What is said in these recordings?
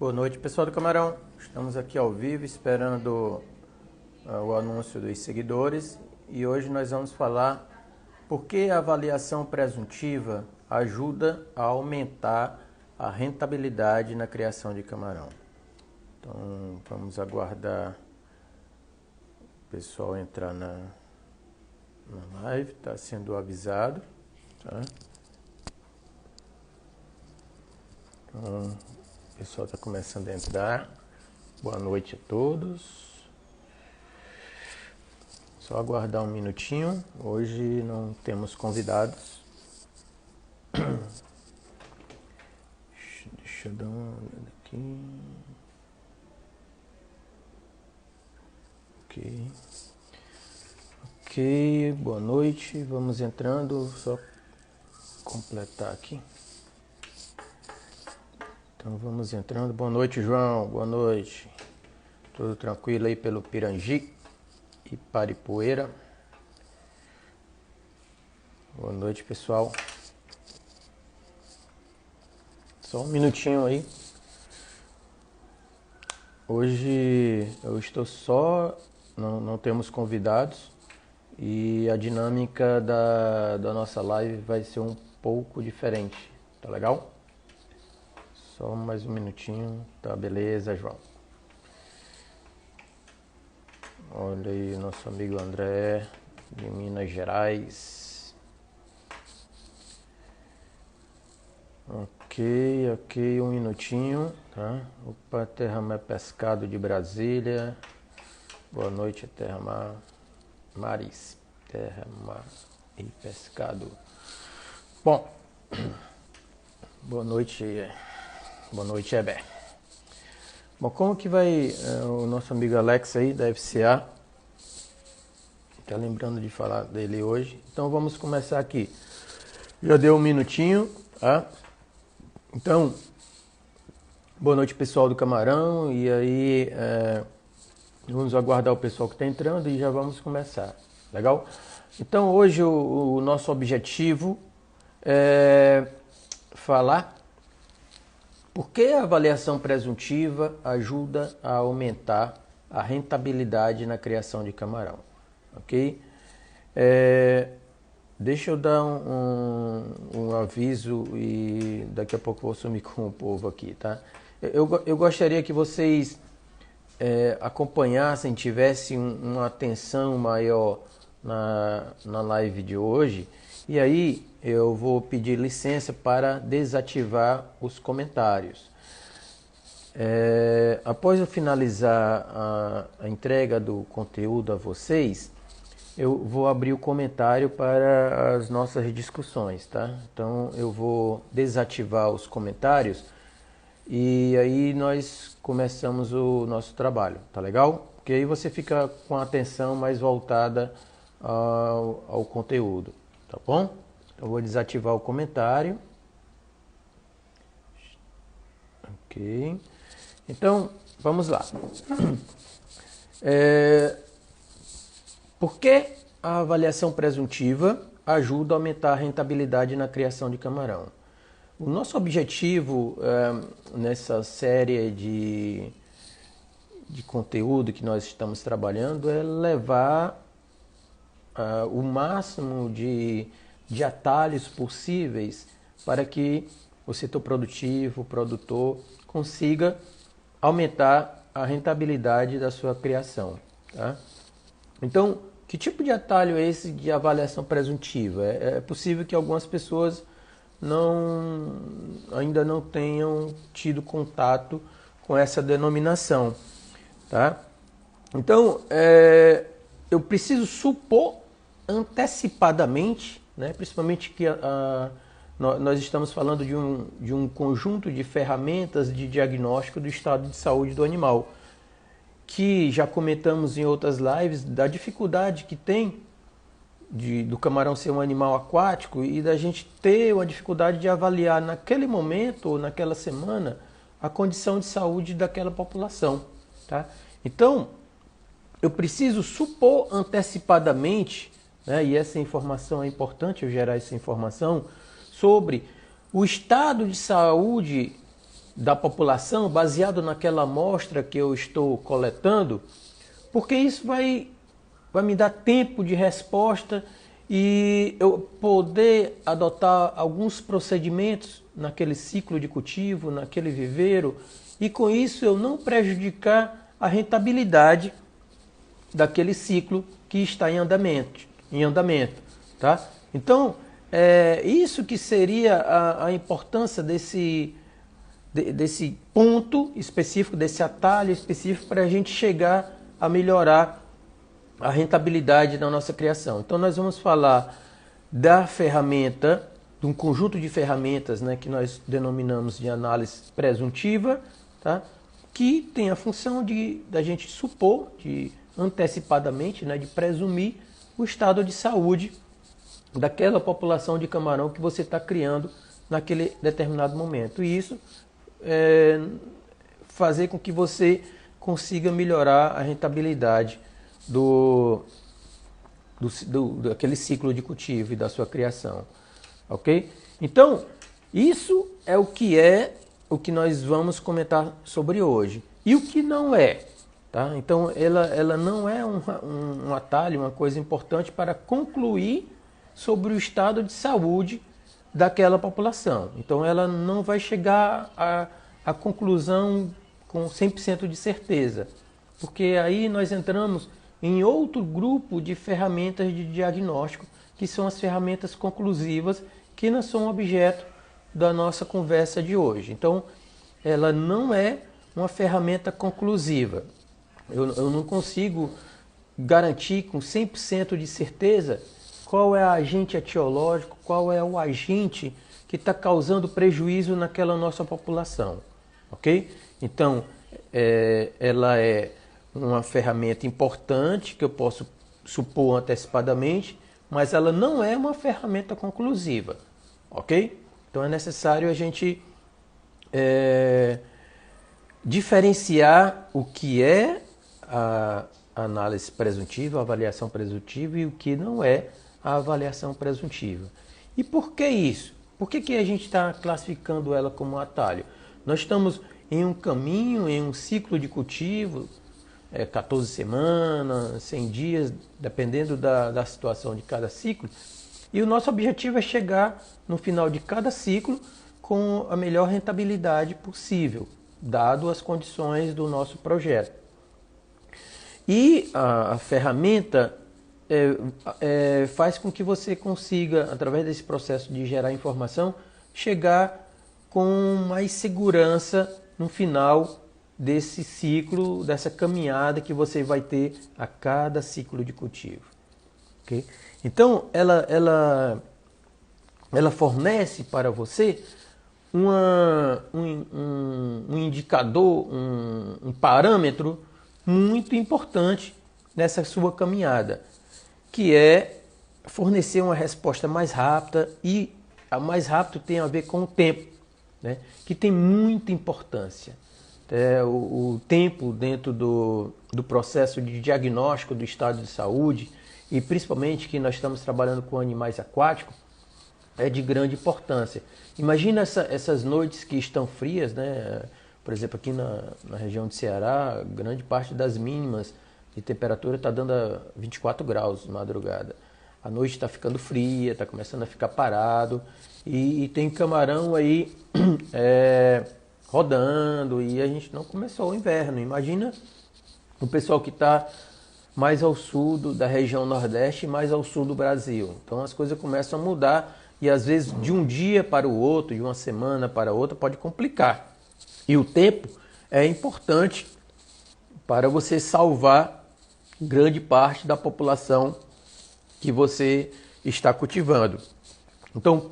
Boa noite, pessoal do Camarão. Estamos aqui ao vivo esperando o anúncio dos seguidores e hoje nós vamos falar por que a avaliação presuntiva ajuda a aumentar a rentabilidade na criação de camarão. Então vamos aguardar o pessoal entrar na live, está sendo avisado, tá? Então, o pessoal está começando a entrar. Boa noite a todos. Só aguardar um minutinho. Hoje não temos convidados. Deixa eu dar uma olhada aqui. Ok, boa noite. Vamos entrando. Só completar aqui. Então vamos entrando. Boa noite, João. Boa noite. Tudo tranquilo aí pelo Pirangi e Paripoeira. Boa noite, pessoal. Só um minutinho aí. Hoje eu estou só, não temos convidados e a dinâmica da nossa live vai ser um pouco diferente. Tá legal? Só mais um minutinho. Tá, beleza, João. Olha aí, nosso amigo André, de Minas Gerais. Ok, um minutinho, tá? Opa, Terramar Pescado de Brasília. Boa noite, Terramar. Maris, Terramar e Pescado. Bom, boa noite, Heber. Bom, como que vai o nosso amigo Alex aí da FCA? Tá lembrando de falar dele hoje. Então vamos começar aqui. Já deu um minutinho, tá? Então, boa noite, pessoal do Camarão. E aí, vamos aguardar o pessoal que está entrando e já vamos começar. Legal? Então hoje o nosso objetivo é falar por que a avaliação presuntiva ajuda a aumentar a rentabilidade na criação de camarão, ok? Deixa eu dar um aviso e daqui a pouco eu vou sumir com o povo aqui, tá? Eu gostaria que vocês acompanhassem, tivessem uma atenção maior na live de hoje. E aí eu vou pedir licença para desativar os comentários. Após eu finalizar a entrega do conteúdo a vocês, eu vou abrir o comentário para as nossas discussões, tá? Então eu vou desativar os comentários e aí nós começamos o nosso trabalho, tá legal? Porque aí você fica com a atenção mais voltada ao conteúdo. Tá bom? Eu vou desativar o comentário. Ok. Então, vamos lá. Por que a avaliação presuntiva ajuda a aumentar a rentabilidade na criação de camarão? O nosso objetivo nessa série de conteúdo que nós estamos trabalhando é levar o máximo de atalhos possíveis para que o setor produtivo, o produtor, consiga aumentar a rentabilidade da sua criação. Tá? Então, que tipo de atalho é esse de avaliação presuntiva? É possível que algumas pessoas ainda não tenham tido contato com essa denominação. Tá? Então, eu preciso supor antecipadamente, né, principalmente que nós estamos falando de um conjunto de ferramentas de diagnóstico do estado de saúde do animal, que já comentamos em outras lives da dificuldade que tem do camarão ser um animal aquático e da gente ter uma dificuldade de avaliar naquele momento ou naquela semana a condição de saúde daquela população. Tá? Então, eu preciso supor antecipadamente, né, e essa informação é importante, eu gerar essa informação, sobre o estado de saúde da população, baseado naquela amostra que eu estou coletando, porque isso vai me dar tempo de resposta e eu poder adotar alguns procedimentos naquele ciclo de cultivo, naquele viveiro, e com isso eu não prejudicar a rentabilidade daquele ciclo que está em andamento, tá? Então, isso que seria a importância desse ponto específico, desse atalho específico para a gente chegar a melhorar a rentabilidade da nossa criação. Então nós vamos falar da ferramenta, de um conjunto de ferramentas, né, que nós denominamos de análise presuntiva, tá? Que tem a função da gente supor, de antecipadamente, né, de presumir o estado de saúde daquela população de camarão que você está criando naquele determinado momento. E isso fazer com que você consiga melhorar a rentabilidade daquele ciclo de cultivo e da sua criação, ok? Então, isso é o que nós vamos comentar sobre hoje. E o que não é, tá? Então, ela não é um atalho, uma coisa importante para concluir sobre o estado de saúde daquela população. Então, ela não vai chegar à conclusão com 100% de certeza, porque aí nós entramos em outro grupo de ferramentas de diagnóstico, que são as ferramentas conclusivas, que não são objeto da nossa conversa de hoje. Então, ela não é uma ferramenta conclusiva. Eu não consigo garantir com 100% de certeza qual é o agente etiológico, qual é o agente que está causando prejuízo naquela nossa população, ok? Então, ela é uma ferramenta importante que eu posso supor antecipadamente, mas ela não é uma ferramenta conclusiva, ok? Então é necessário a gente diferenciar o que é a análise presuntiva, a avaliação presuntiva e o que não é a avaliação presuntiva. E por que isso? Por que a gente está classificando ela como atalho? Nós estamos em um caminho, em um ciclo de cultivo, 14 semanas, 100 dias, dependendo da situação de cada ciclo. E o nosso objetivo é chegar no final de cada ciclo com a melhor rentabilidade possível, dado as condições do nosso projeto. E a ferramenta faz com que você consiga, através desse processo de gerar informação, chegar com mais segurança no final desse ciclo, dessa caminhada que você vai ter a cada ciclo de cultivo. Okay? Então, ela fornece para você um indicador, um parâmetro muito importante nessa sua caminhada, que é fornecer uma resposta mais rápida, e a mais rápido tem a ver com o tempo, né? Que tem muita importância. O tempo dentro do processo de diagnóstico do estado de saúde, e principalmente que nós estamos trabalhando com animais aquáticos, é de grande importância. Imagina essas noites que estão frias, né? Por exemplo, aqui na região de Ceará, grande parte das mínimas de temperatura está dando a 24 graus de madrugada. A noite está ficando fria, está começando a ficar parado, e tem camarão aí rodando, e a gente não começou o inverno. Imagina o pessoal que está mais ao sul da região Nordeste e mais ao sul do Brasil. Então as coisas começam a mudar, e às vezes de um dia para o outro, de uma semana para outra, pode complicar. E o tempo é importante para você salvar grande parte da população que você está cultivando. Então,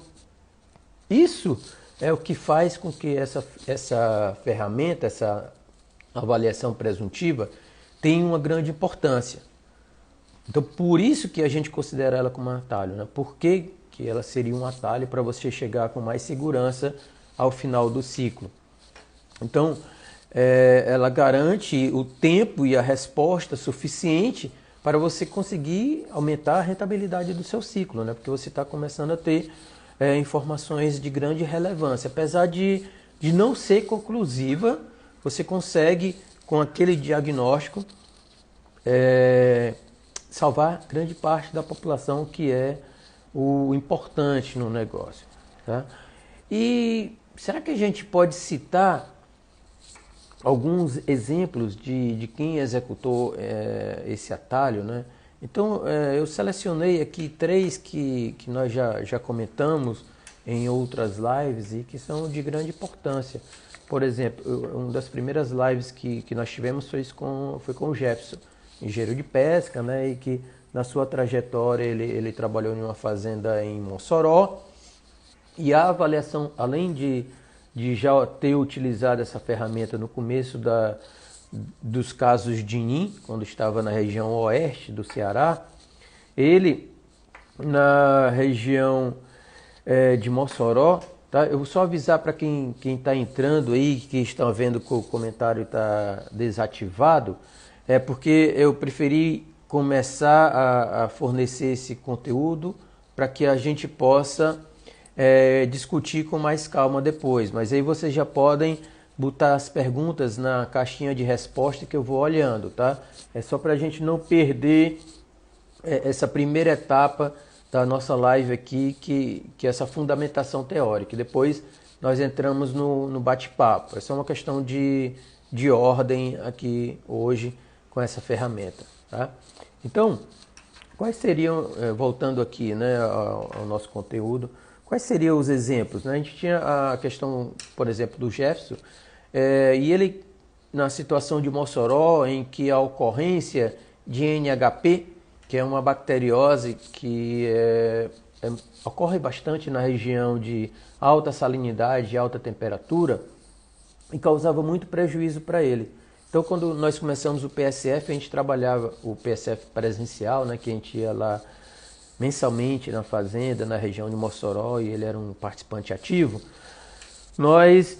isso é o que faz com que essa ferramenta, essa avaliação presuntiva, tenha uma grande importância. Então, por isso que a gente considera ela como um atalho, né? Por que ela seria um atalho para você chegar com mais segurança ao final do ciclo? Então, ela garante o tempo e a resposta suficiente para você conseguir aumentar a rentabilidade do seu ciclo, né? Porque você está começando a ter informações de grande relevância. Apesar de de não ser conclusiva, você consegue, com aquele diagnóstico, salvar grande parte da população, que é o importante no negócio. Tá? E será que a gente pode citar alguns exemplos de quem executou esse atalho, né? Então, eu selecionei aqui 3 que nós já comentamos em outras lives e que são de grande importância. Por exemplo, uma das primeiras lives que nós tivemos foi com o Jefferson, engenheiro de pesca, né? E que na sua trajetória ele trabalhou em uma fazenda em Mossoró. E a avaliação, além de já ter utilizado essa ferramenta no começo dos casos de INIM, quando estava na região oeste do Ceará, ele, na região de Mossoró, tá? Eu vou só avisar para quem está entrando aí, que estão vendo que o comentário está desativado, porque eu preferi começar a fornecer esse conteúdo para que a gente possa discutir com mais calma depois. Mas aí vocês já podem botar as perguntas na caixinha de resposta que eu vou olhando, tá? É só para a gente não perder essa primeira etapa da nossa live aqui, que é essa fundamentação teórica. Depois nós entramos no bate-papo. Essa é uma questão de ordem aqui hoje com essa ferramenta, tá? Então, quais seriam, voltando aqui, né, ao nosso conteúdo, quais seriam os exemplos? Né? A gente tinha a questão, por exemplo, do Jefferson, e ele, na situação de Mossoró, em que a ocorrência de NHP, que é uma bacteriose que ocorre bastante na região de alta salinidade e alta temperatura, e causava muito prejuízo para ele. Então, quando nós começamos o PSF, a gente trabalhava o PSF presencial, né, que a gente ia lá mensalmente na fazenda, na região de Mossoró, e ele era um participante ativo. Nós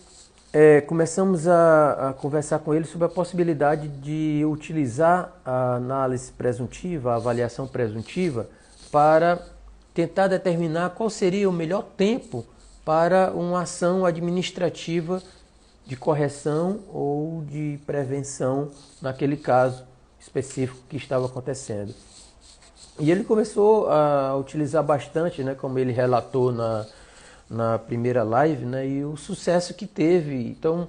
começamos a conversar com ele sobre a possibilidade de utilizar a análise presuntiva, a avaliação presuntiva, para tentar determinar qual seria o melhor tempo para uma ação administrativa de correção ou de prevenção naquele caso específico que estava acontecendo. E ele começou a utilizar bastante, né, como ele relatou na primeira live, né, e o sucesso que teve. Então,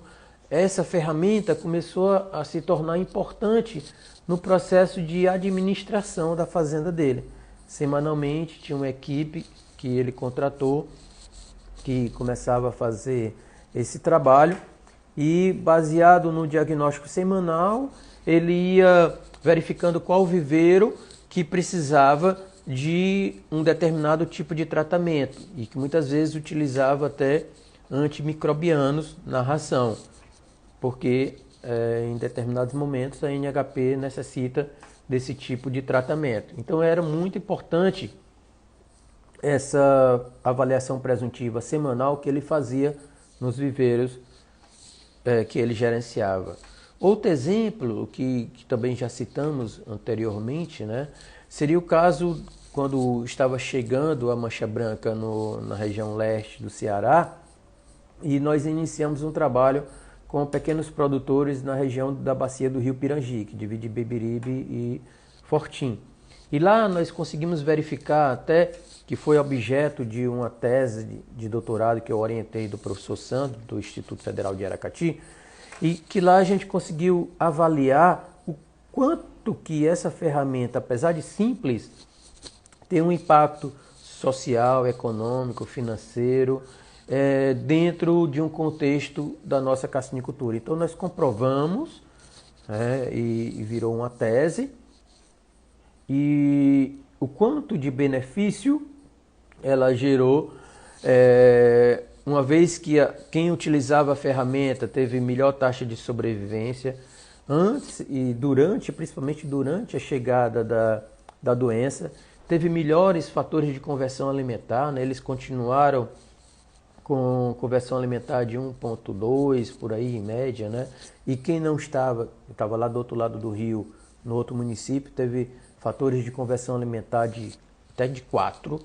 essa ferramenta começou a se tornar importante no processo de administração da fazenda dele. Semanalmente tinha uma equipe que ele contratou que começava a fazer esse trabalho e, baseado no diagnóstico semanal, ele ia verificando qual viveiro que precisava de um determinado tipo de tratamento e que muitas vezes utilizava até antimicrobianos na ração, porque em determinados momentos a NHP necessita desse tipo de tratamento. Então era muito importante essa avaliação presuntiva semanal que ele fazia nos viveiros que ele gerenciava. Outro exemplo, que também já citamos anteriormente, né, seria o caso quando estava chegando a mancha branca na região leste do Ceará, e nós iniciamos um trabalho com pequenos produtores na região da bacia do Rio Pirangi, que divide Beberibe e Fortim. E lá nós conseguimos verificar, até que foi objeto de uma tese de doutorado que eu orientei do professor Sandro, do Instituto Federal de Aracati, e que lá a gente conseguiu avaliar o quanto que essa ferramenta, apesar de simples, tem um impacto social, econômico, financeiro, dentro de um contexto da nossa carcinicultura. Então nós comprovamos, e virou uma tese, e o quanto de benefício ela gerou, uma vez que quem utilizava a ferramenta teve melhor taxa de sobrevivência antes e durante, principalmente durante a chegada da doença, teve melhores fatores de conversão alimentar, né? Eles continuaram com conversão alimentar de 1,2 por aí em média, né? E quem não estava lá do outro lado do rio, no outro município, teve fatores de conversão alimentar até de 4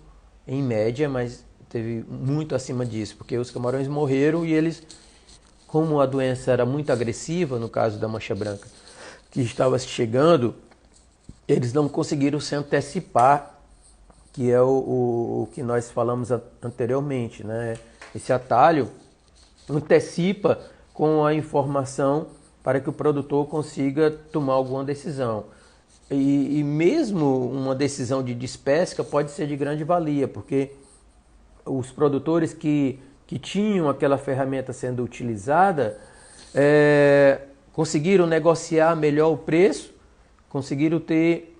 em média, mas teve muito acima disso, porque os camarões morreram e eles como a doença era muito agressiva, no caso da mancha branca, que estava chegando, eles não conseguiram se antecipar, que é o que nós falamos anteriormente, né? Esse atalho antecipa com a informação para que o produtor consiga tomar alguma decisão. E mesmo uma decisão de despesca pode ser de grande valia, porque os produtores que tinham aquela ferramenta sendo utilizada conseguiram negociar melhor o preço, conseguiram ter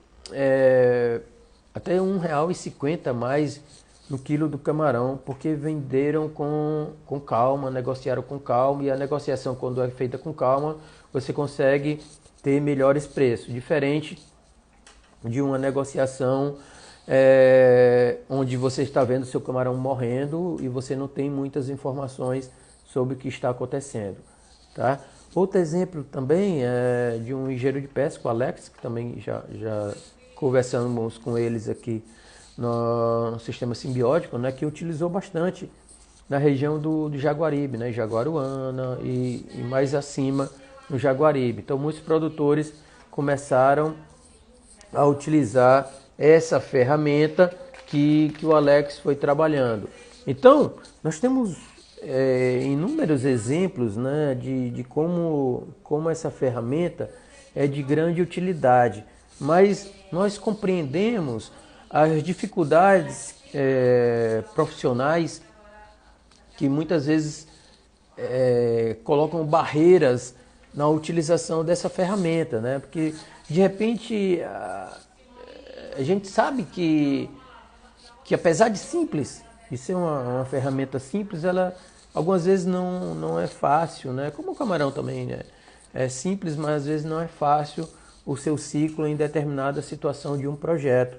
até R$1,50 mais no quilo do camarão, porque venderam com calma, negociaram com calma, e a negociação, quando é feita com calma, você consegue ter melhores preços, diferente de uma negociação onde você está vendo seu camarão morrendo e você não tem muitas informações sobre o que está acontecendo, tá? Outro exemplo também é de um engenheiro de pesca, o Alex, que também já conversamos com eles aqui no sistema simbiótico, né, que utilizou bastante na região do Jaguaribe, né, Jaguaruana e mais acima no Jaguaribe. Então muitos produtores começaram a utilizar essa ferramenta que o Alex foi trabalhando. Então nós temos inúmeros exemplos, né, de como essa ferramenta é de grande utilidade, mas nós compreendemos as dificuldades profissionais que muitas vezes colocam barreiras na utilização dessa ferramenta, né? Porque de repente a gente sabe que apesar de simples, de ser uma ferramenta simples, ela algumas vezes não é fácil, né? Como o camarão também, né? É simples, mas às vezes não é fácil o seu ciclo em determinada situação de um projeto.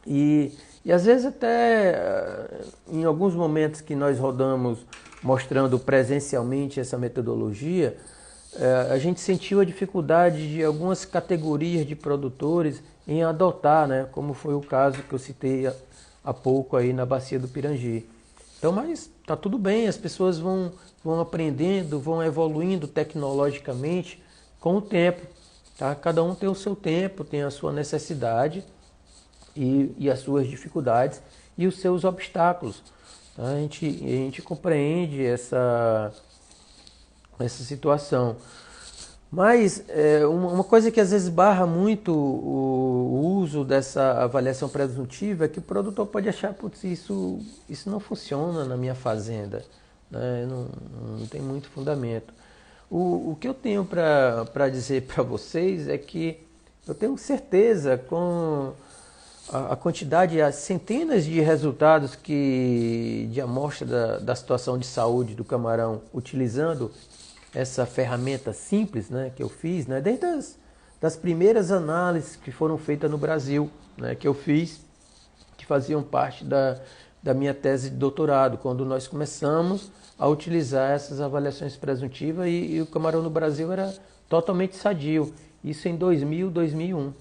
E às vezes até em alguns momentos que nós rodamos mostrando presencialmente essa metodologia, a gente sentiu a dificuldade de algumas categorias de produtores em adotar, né? Como foi o caso que eu citei há pouco aí na Bacia do Pirangi. Então, mas tá tudo bem, as pessoas vão aprendendo, vão evoluindo tecnologicamente com o tempo, tá? Cada um tem o seu tempo, tem a sua necessidade e as suas dificuldades e os seus obstáculos. Tá? A gente compreende essa situação. Mas uma coisa que às vezes barra muito o uso dessa avaliação presuntiva é que o produtor pode achar, putz, isso não funciona na minha fazenda, né? Não tem muito fundamento. O que eu tenho para dizer para vocês é que eu tenho certeza com a quantidade, as centenas de resultados de amostra da situação de saúde do camarão utilizando essa ferramenta simples, né, que eu fiz, né, desde das primeiras análises que foram feitas no Brasil, né, que eu fiz, que faziam parte da minha tese de doutorado, quando nós começamos a utilizar essas avaliações presuntivas e o camarão no Brasil era totalmente sadio. Isso em 2000, 2001.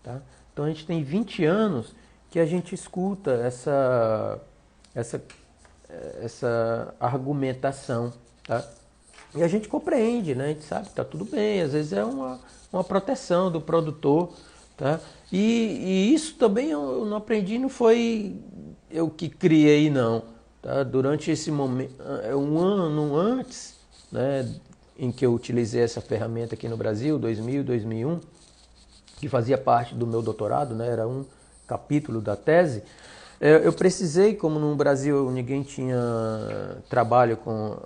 Tá? Então a gente tem 20 anos que a gente escuta essa argumentação. Tá? E a gente compreende, né? A gente sabe que está tudo bem, às vezes é uma proteção do produtor. Tá? E isso também eu não aprendi, não foi eu que criei, não. Tá? Durante esse momento, um ano antes, né, em que eu utilizei essa ferramenta aqui no Brasil, 2000, 2001, que fazia parte do meu doutorado, né, era um capítulo da tese, eu precisei, como no Brasil ninguém tinha trabalho com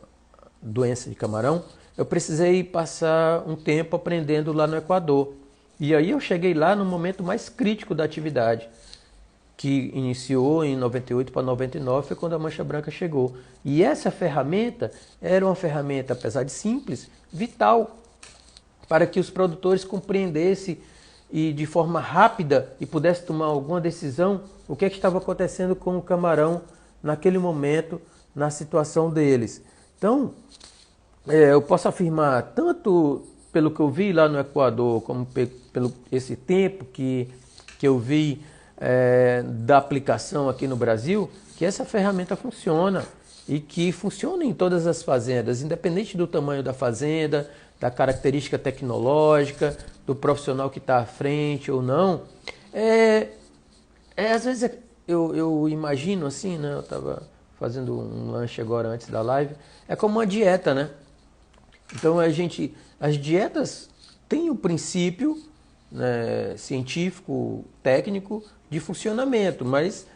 doença de camarão, eu precisei passar um tempo aprendendo lá no Equador. E aí eu cheguei lá no momento mais crítico da atividade, que iniciou em 98 para 99, foi quando a mancha branca chegou. E essa ferramenta era uma ferramenta, apesar de simples, vital, para que os produtores compreendessem e de forma rápida e pudessem tomar alguma decisão o que estava acontecendo com o camarão naquele momento, na situação deles. Então, eu posso afirmar, tanto pelo que eu vi lá no Equador, como pelo esse tempo que eu vi da aplicação aqui no Brasil, que essa ferramenta funciona. e que funciona em todas as fazendas, independente do tamanho da fazenda, da característica tecnológica, do profissional que está à frente ou não. Às vezes eu imagino assim, né? Eu estava fazendo um lanche agora antes da live, é como uma dieta, né? Então as dietas têm o princípio, né, científico, técnico de funcionamento, mas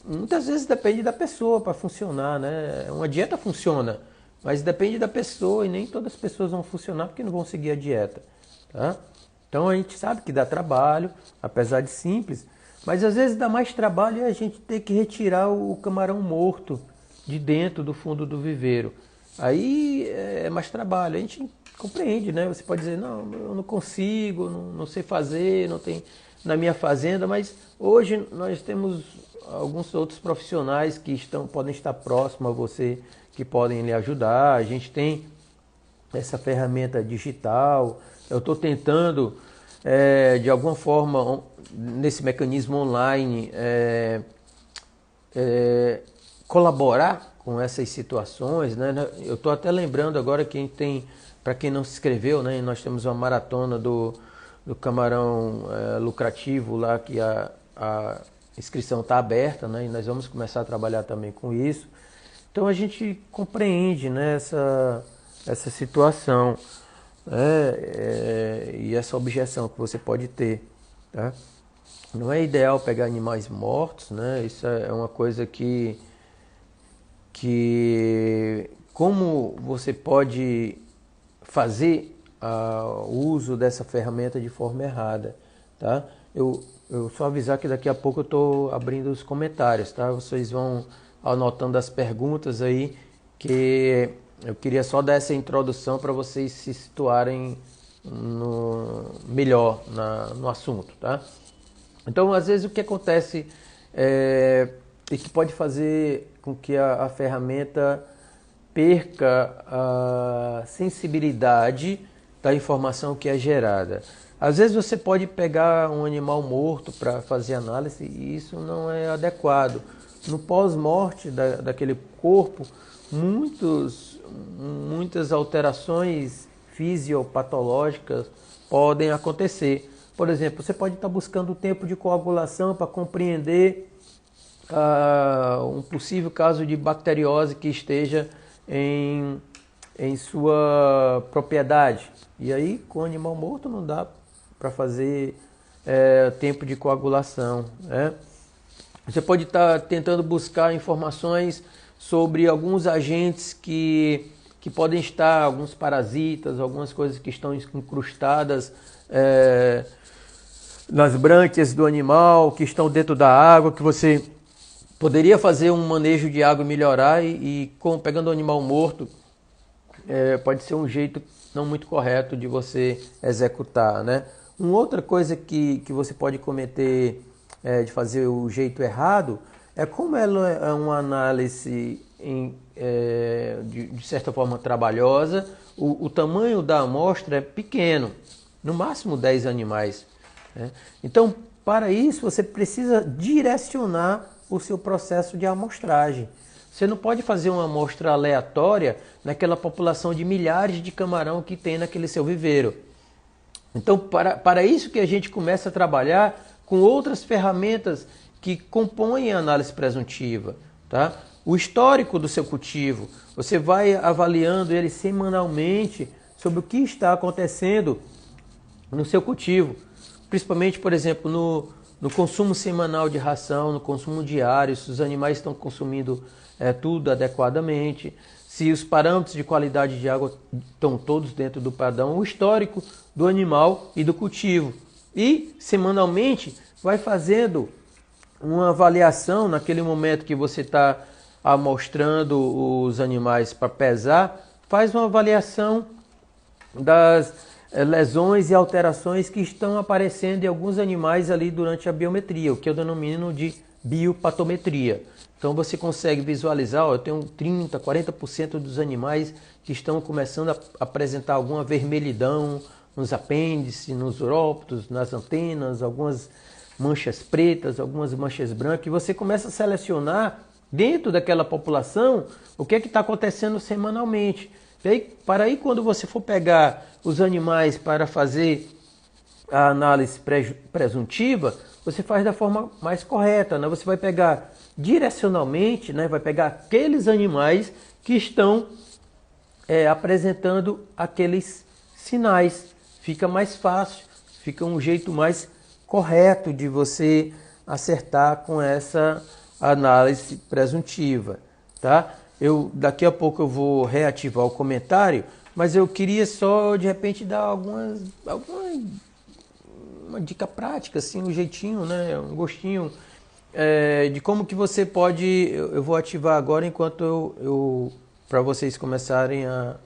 muitas vezes depende da pessoa para funcionar, né? Uma dieta funciona, mas depende da pessoa e nem todas as pessoas vão funcionar porque não vão seguir a dieta, tá? Então a gente sabe que dá trabalho, apesar de simples, mas às vezes dá mais trabalho a gente ter que retirar o camarão morto de dentro do fundo do viveiro. Aí é mais trabalho, a gente compreende, né? Você pode dizer, não, eu não consigo, não sei fazer, não tem na minha fazenda, mas hoje nós temos alguns outros profissionais que podem estar próximos a você, que podem lhe ajudar. A gente tem essa ferramenta digital. Eu estou tentando, de alguma forma, nesse mecanismo online, colaborar com essas situações, né? Eu estou até lembrando agora para quem não se inscreveu, né? Nós temos uma maratona do camarão lucrativo lá, que a inscrição está aberta, né? E nós vamos começar a trabalhar também com isso. Então a gente compreende, né, essa situação, né? E essa objeção que você pode ter, tá? Não é ideal pegar animais mortos, né? Isso é uma coisa que como você pode fazer o uso dessa ferramenta de forma errada, tá? Eu só avisar que daqui a pouco eu estou abrindo os comentários, tá? Vocês vão anotando as perguntas aí, que eu queria só dar essa introdução para vocês se situarem melhor no assunto, tá? Então, às vezes o que acontece e que pode fazer com que a ferramenta perca a sensibilidade da informação que é gerada. Às vezes você pode pegar um animal morto para fazer análise e isso não é adequado. No pós-morte daquele corpo, muitas alterações fisiopatológicas podem acontecer. Por exemplo, você pode estar buscando o tempo de coagulação para compreender um possível caso de bacteriose que esteja em sua propriedade. E aí, com o animal morto, não dá para fazer tempo de coagulação, né? Você pode estar tentando buscar informações sobre alguns agentes que podem estar, alguns parasitas, algumas coisas que estão incrustadas nas brânquias do animal, que estão dentro da água, que você poderia fazer um manejo de água e melhorar, pegando o animal morto, pode ser um jeito não muito correto de você executar, né? Uma outra coisa que você pode cometer de fazer o jeito errado é como ela é uma análise de certa forma trabalhosa, o tamanho da amostra é pequeno, no máximo 10 animais, né? Então, para isso, você precisa direcionar o seu processo de amostragem. Você não pode fazer uma amostra aleatória naquela população de milhares de camarão que tem naquele seu viveiro. Então, para isso que a gente começa a trabalhar com outras ferramentas que compõem a análise presuntiva, tá? O histórico do seu cultivo, você vai avaliando ele semanalmente sobre o que está acontecendo no seu cultivo. Principalmente, por exemplo, no consumo semanal de ração, no consumo diário, se os animais estão consumindo tudo adequadamente, se os parâmetros de qualidade de água estão todos dentro do padrão, o histórico do animal e do cultivo. E, semanalmente, vai fazendo uma avaliação naquele momento que você está amostrando os animais para pesar, faz uma avaliação das lesões e alterações que estão aparecendo em alguns animais ali durante a biometria, o que eu denomino de biopatometria. Então você consegue visualizar, eu tenho 30%, 40% dos animais que estão começando a apresentar alguma vermelhidão nos apêndices, nos uróptos, nas antenas, algumas manchas pretas, algumas manchas brancas, e você começa a selecionar dentro daquela população, o que é que está acontecendo semanalmente. E aí, para aí, quando você for pegar os animais para fazer a análise presuntiva, você faz da forma mais correta, né? Você vai pegar direcionalmente, né? Vai pegar aqueles animais que estão apresentando aqueles sinais. Fica mais fácil, fica um jeito mais correto de você acertar com essa análise presuntiva, tá? Daqui a pouco eu vou reativar o comentário, mas eu queria só de repente dar alguma uma dica prática, assim, um jeitinho, né? Um gostinho de como que você pode. Eu vou ativar agora enquanto eu para vocês começarem a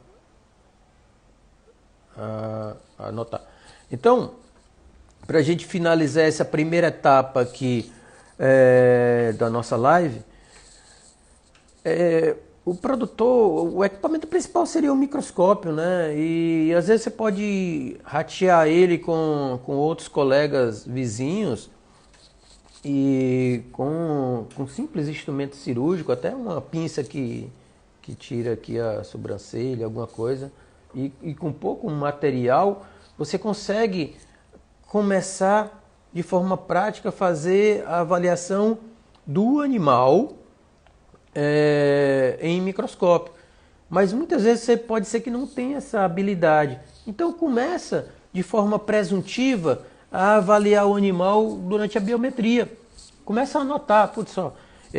anotar. Então, para a gente finalizar essa primeira etapa aqui da nossa live, o produtor, o equipamento principal seria o microscópio, né? E às vezes você pode ratear ele com outros colegas vizinhos e com simples instrumento cirúrgico, até uma pinça que tira aqui a sobrancelha, alguma coisa, e com pouco material você consegue começar de forma prática a fazer a avaliação do animal em microscópio. Mas muitas vezes você pode ser que não tenha essa habilidade. Então começa de forma presuntiva a avaliar o animal durante a biometria. Começa a anotar, putz, só,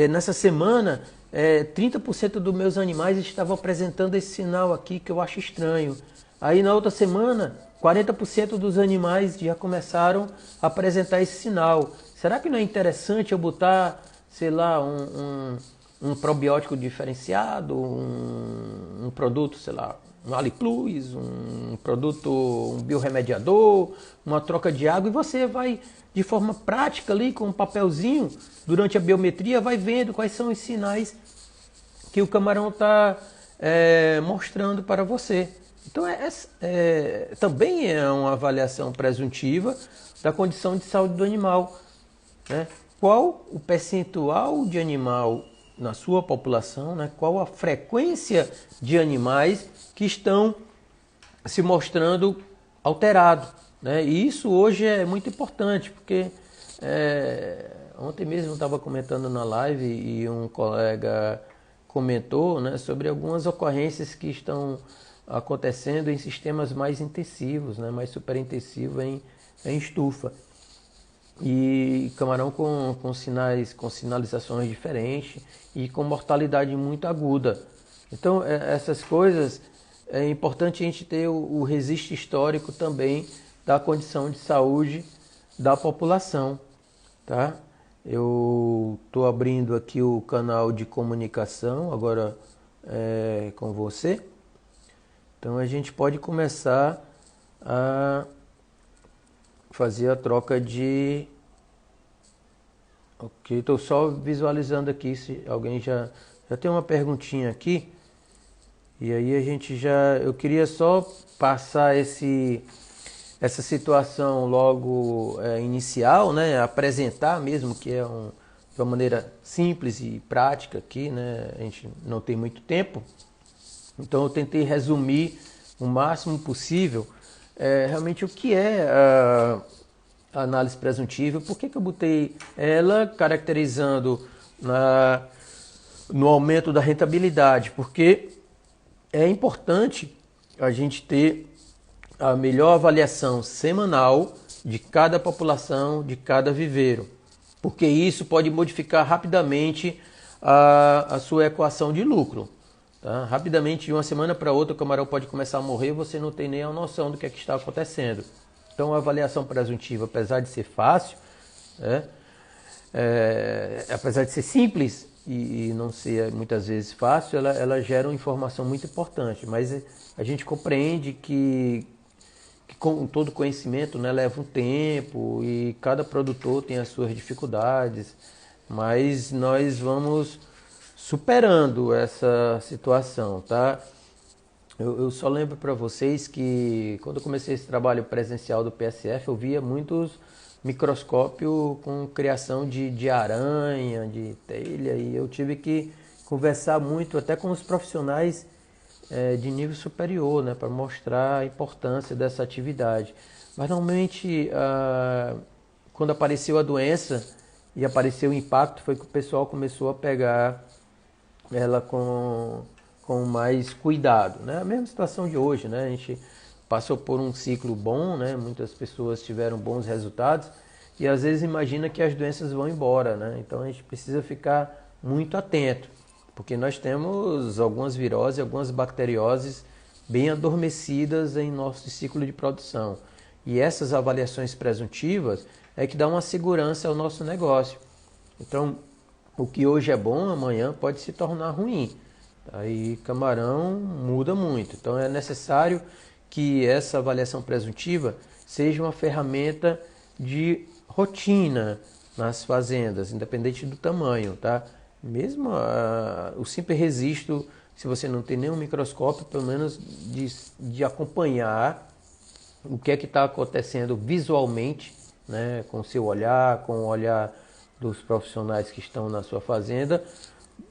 nessa semana 30% dos meus animais estavam apresentando esse sinal aqui que eu acho estranho. Aí na outra semana 40% dos animais já começaram a apresentar esse sinal. Será que não é interessante eu botar, sei lá, um probiótico diferenciado, um produto, sei lá, um AliPlus, um produto, um biorremediador, uma troca de água, e você vai de forma prática ali com um papelzinho, durante a biometria, vai vendo quais são os sinais que o camarão está mostrando para você. Então também é uma avaliação presuntiva da condição de saúde do animal, né? Qual o percentual de animal na sua população, né? Qual a frequência de animais que estão se mostrando alterados, né? E isso hoje é muito importante, porque ontem mesmo eu estava comentando na live e um colega comentou, né, sobre algumas ocorrências que estão acontecendo em sistemas mais intensivos, né, mais superintensivos em estufa. E camarão com sinais, com sinalizações diferentes e com mortalidade muito aguda. Então, essas coisas, é importante a gente ter o registro histórico também da condição de saúde da população, tá? Eu estou abrindo aqui o canal de comunicação agora com você. Então a gente pode começar a fazer a troca de... Ok, estou só visualizando aqui se alguém já tem uma perguntinha aqui. E aí a gente eu queria só passar essa situação logo inicial, né? Apresentar mesmo, que é de uma maneira simples e prática aqui, né? A gente não tem muito tempo. Então eu tentei resumir o máximo possível realmente o que é a análise presuntiva. Por que eu botei ela caracterizando no aumento da rentabilidade? Porque é importante a gente ter a melhor avaliação semanal de cada população, de cada viveiro, porque isso pode modificar rapidamente a sua equação de lucro. Tá? Rapidamente, de uma semana para outra, o camarão pode começar a morrer e você não tem nem a noção do que está acontecendo. Então, a avaliação presuntiva, apesar de ser fácil, apesar de ser simples e não ser muitas vezes fácil, ela gera uma informação muito importante. Mas a gente compreende que com todo conhecimento, né, leva um tempo e cada produtor tem as suas dificuldades, mas nós vamos superando essa situação, tá? Eu só lembro para vocês que quando eu comecei esse trabalho presencial do PSF, eu via muitos microscópio com criação de aranha, de telha, e eu tive que conversar muito até com os profissionais de nível superior, né, para mostrar a importância dessa atividade. Mas normalmente, quando apareceu a doença e apareceu o impacto, foi que o pessoal começou a pegar ela com mais cuidado, né? A mesma situação de hoje, né? A gente passou por um ciclo bom, né? Muitas pessoas tiveram bons resultados e às vezes imagina que as doenças vão embora, né? Então a gente precisa ficar muito atento, porque nós temos algumas viroses, algumas bacterioses bem adormecidas em nosso ciclo de produção. E essas avaliações presuntivas é que dá uma segurança ao nosso negócio. Então, o que hoje é bom, amanhã pode se tornar ruim. Aí camarão muda muito. Então é necessário que essa avaliação presuntiva seja uma ferramenta de rotina nas fazendas, independente do tamanho, tá? Mesmo o simples registro, se você não tem nenhum microscópio, pelo menos de acompanhar o que é que está acontecendo visualmente, né, com o seu olhar, com o olhar dos profissionais que estão na sua fazenda,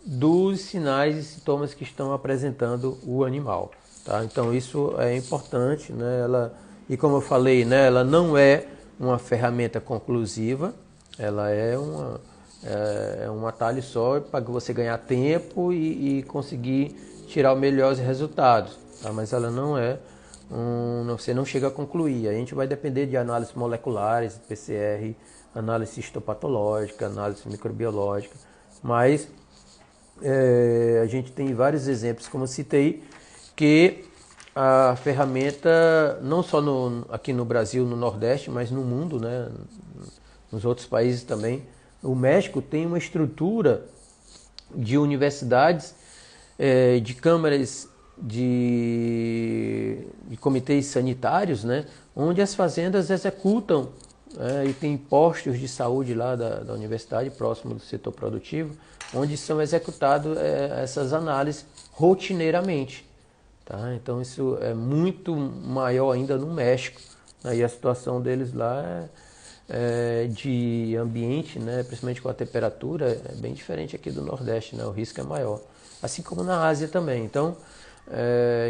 dos sinais e sintomas que estão apresentando o animal. Tá? Então isso é importante, né? E como eu falei, né, ela não é uma ferramenta conclusiva, ela é um atalho só para você ganhar tempo e conseguir tirar os melhores resultados. Tá? Mas ela não é você não chega a concluir. A gente vai depender de análises moleculares, PCR, análise histopatológica, análise microbiológica, mas a gente tem vários exemplos, como eu citei, que a ferramenta, não só aqui no Brasil, no Nordeste, mas no mundo, né, nos outros países também. O México tem uma estrutura de universidades, de câmaras de comitês sanitários, né, onde as fazendas executam, e tem postos de saúde lá da universidade, próximo do setor produtivo, onde são executadas essas análises rotineiramente. Tá? Então isso é muito maior ainda no México, né, e a situação deles lá de ambiente, né, principalmente com a temperatura, é bem diferente aqui do Nordeste, né, o risco é maior. Assim como na Ásia também. Então,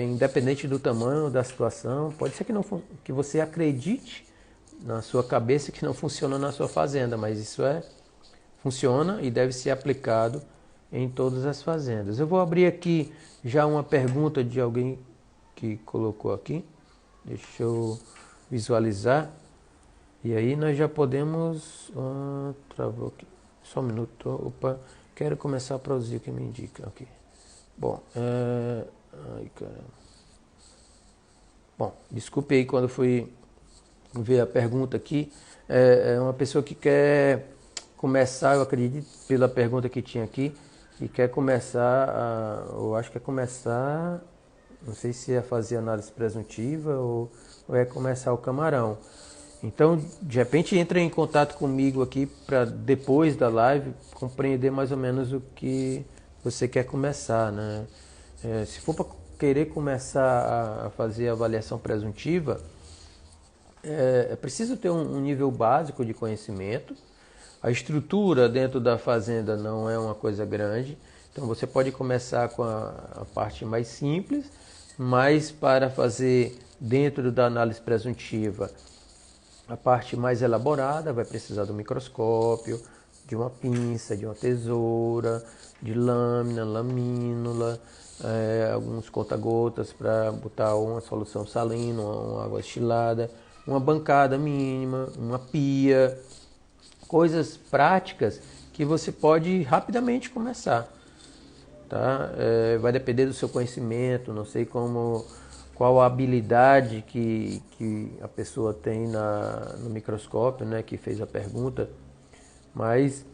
independente do tamanho da situação, pode ser que você acredite na sua cabeça que não funciona na sua fazenda, mas isso funciona e deve ser aplicado em todas as fazendas. Eu vou abrir aqui já uma pergunta de alguém que colocou aqui. Deixa eu visualizar. E aí nós já podemos... travou aqui. Só um minuto. Opa, quero começar a produzir o que me indica aqui. Bom, ai, caramba. Bom, desculpe aí quando fui ver a pergunta aqui. É uma pessoa que quer começar, eu acredito, pela pergunta que tinha aqui, e quer começar, eu acho que é começar, não sei se é fazer análise presuntiva ou é começar o camarão. Então, de repente, entra em contato comigo aqui para depois da live compreender mais ou menos o que você quer começar, né? Se for para querer começar a fazer avaliação presuntiva, é preciso ter um nível básico de conhecimento. A estrutura dentro da fazenda não é uma coisa grande, então você pode começar com a parte mais simples, mas para fazer dentro da análise presuntiva a parte mais elaborada vai precisar do microscópio, de uma pinça, de uma tesoura, de lâmina, lamínula, alguns conta-gotas para botar uma solução salina, uma água destilada, uma bancada mínima, uma pia, coisas práticas que você pode rapidamente começar. Tá? Vai depender do seu conhecimento, não sei qual a habilidade que a pessoa tem no microscópio, né, que fez a pergunta, mas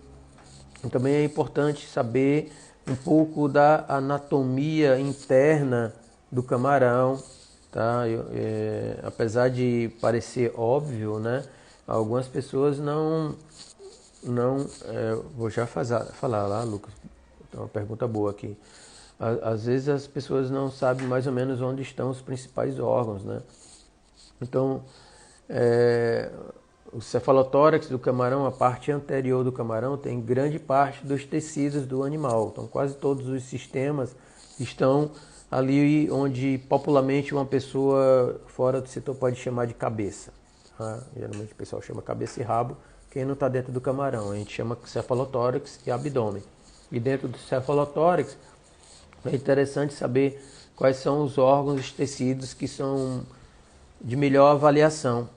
também é importante saber um pouco da anatomia interna do camarão, tá? Apesar de parecer óbvio, né, algumas pessoas vou já falar lá, Lucas, é uma pergunta boa aqui. Às vezes as pessoas não sabem mais ou menos onde estão os principais órgãos, né? Então, O cefalotórax do camarão, a parte anterior do camarão, tem grande parte dos tecidos do animal. Então, quase todos os sistemas estão ali onde popularmente uma pessoa fora do setor pode chamar de cabeça. Tá? Geralmente o pessoal chama cabeça e rabo, quem não está dentro do camarão. A gente chama cefalotórax e abdômen. E dentro do cefalotórax é interessante saber quais são os órgãos e tecidos que são de melhor avaliação.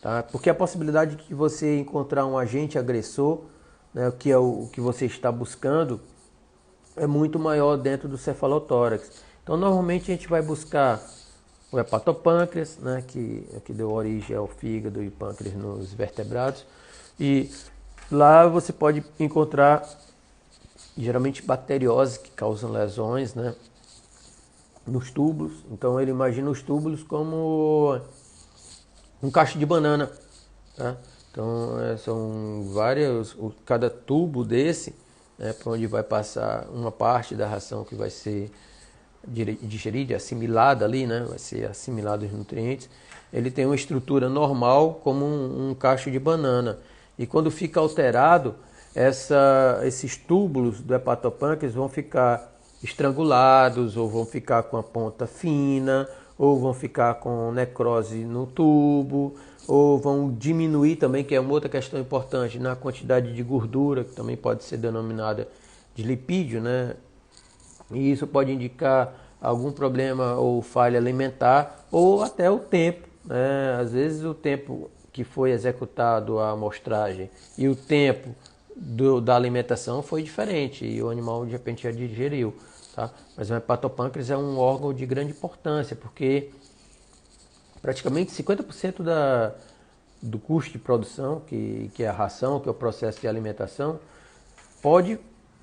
Tá? Porque a possibilidade de você encontrar um agente agressor, né, que é o que você está buscando, é muito maior dentro do cefalotórax. Então, normalmente a gente vai buscar o hepatopâncreas, né, que deu origem ao fígado e pâncreas nos vertebrados. E lá você pode encontrar, geralmente, bacterioses que causam lesões, né, nos túbulos. Então, ele imagina os túbulos como um cacho de banana. Tá? Então, são vários, cada tubo desse, né, para onde vai passar uma parte da ração que vai ser digerida, assimilada ali, né, vai ser assimilado os nutrientes. Ele tem uma estrutura normal como um cacho de banana. E quando fica alterado, esses túbulos do hepatopâncreas vão ficar estrangulados, ou vão ficar com a ponta fina, ou vão ficar com necrose no tubo, ou vão diminuir também, que é uma outra questão importante, na quantidade de gordura, que também pode ser denominada de lipídio, né? E isso pode indicar algum problema ou falha alimentar, ou até o tempo, né? Às vezes o tempo que foi executado a amostragem e o tempo da alimentação foi diferente, e o animal de repente já digeriu. Tá? Mas o hepatopâncreas é um órgão de grande importância, porque praticamente 50% do custo de produção, que é a ração, que é o processo de alimentação, pode